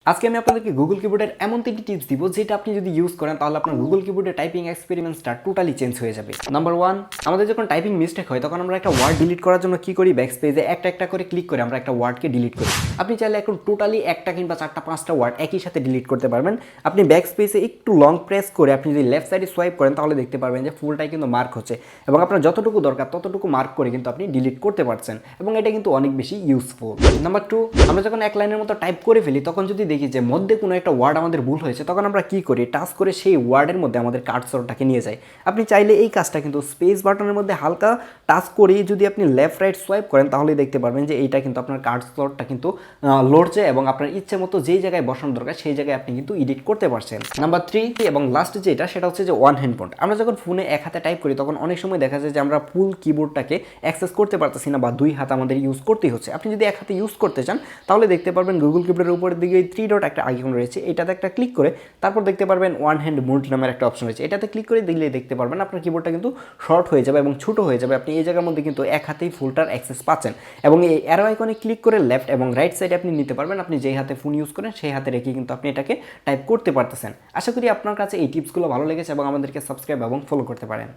আজকে আমি আপনাদেরকে গুগল কিবোর্ডের এমন 3টি টিপস দিব যেটা আপনি যদি ইউজ করেন তাহলে আপনার গুগল কিবোর্ডে টাইপিং এক্সপেরিমেন্টসটা টোটালি চেঞ্জ হয়ে যাবে। নাম্বার 1, আমাদের যখন টাইপিং মিস্টেক হয় তখন আমরা একটা ওয়ার্ড ডিলিট করার জন্য কি করি, ব্যাকস্পেজে একটা একটা করে ক্লিক করে আমরা একটা ওয়ার্ডকে ডিলিট করি। আপনি চাইলে এখন টোটালি একটা কিংবা 4টা 5টা ওয়ার্ড একই সাথে ডিলিট করতে পারবেন। আপনি ব্যাকস্পেজে একটু লং প্রেস করে আপনি যদি লেফট সাইডে সোয়াইপ করেন তাহলে দেখতে পারবেন যে ফুলটাই কিন্তু মার্ক হচ্ছে এবং আপনার যতটুকু দরকার ততটুকু মার্ক করে কিন্তু আপনি ডিলিট করতে পারছেন এবং এটা কিন্তু অনেক বেশি ইউজফুল। নাম্বার 2, আমরা যখন এক লাইনের মতো টাইপ করে ফেলি তখন যদি দেখি যে মধ্যে কোনো একটা ওয়ার্ড আমাদের ভুল হয়েছে তখন আমরা কি করি, টাচ করে সেই ওয়ার্ডের মধ্যে আমাদের কার্সরটাকে নিয়ে যাই। আপনি চাইলে এই কাজটা কিন্তু স্পেস বাটনের মধ্যে হালকা টাচ করেই যদি আপনি লেফট রাইট সোয়াইপ করেন তাহলে দেখতে পারবেন যে এইটা কিন্তু আপনার কার্সরটা কিন্তু লড়ছে এবং আপনার ইচ্ছে মতো যেই জায়গায় বসানো দরকার সেই জায়গায় আপনি কিন্তু এডিট করতে পারছেন। নাম্বার 3 এবং লাস্ট যেটা সেটা হচ্ছে যে ওয়ান হ্যান্ড ফন্ট। আমরা যখন ফোনে এক হাতে টাইপ করি তখন অনেক সময় দেখা যায় যে আমরা ফুল কিবোর্ডটাকে অ্যাক্সেস করতে পারতেছি না বা দুই হাত আমাদের ইউজ করতেই হচ্ছে। আপনি যদি এক হাতে ইউজ করতে চান তাহলে দেখতে পারবেন গুগল কিবোর্ডের উপরের দিকে এই 3 ডট একটা আইকন রয়েছে, এটাতে একটা ক্লিক করে তারপর দেখতে পারবেন ওয়ান হ্যান্ড মোড নামের একটা অপশন রয়েছে, এটাতে ক্লিক করে দিলে দেখতে পারবেন আপনার কিবোর্ডটা কিন্তু শর্ট হয়ে যাবে এবং ছোট হয়ে যাবে। আপনি এই জায়গার মধ্যে কিন্তু এক হাতেই ফুলটার অ্যাক্সেস পাচ্ছেন এবং এই অ্যারো আইকনে ক্লিক করে লেফট এবং রাইট সাইডে আপনি নিতে পারবেন। আপনি যেই হাতে ফোন ইউজ করেন সেই হাতে রেখে কিন্তু আপনি এটাকে টাইপ করতে পারতেছেন। আশা করি আপনার কাছে এই টিপসগুলো ভালো লেগেছে এবং আমাদেরকে সাবস্ক্রাইব এবং ফলো করতে পারেন।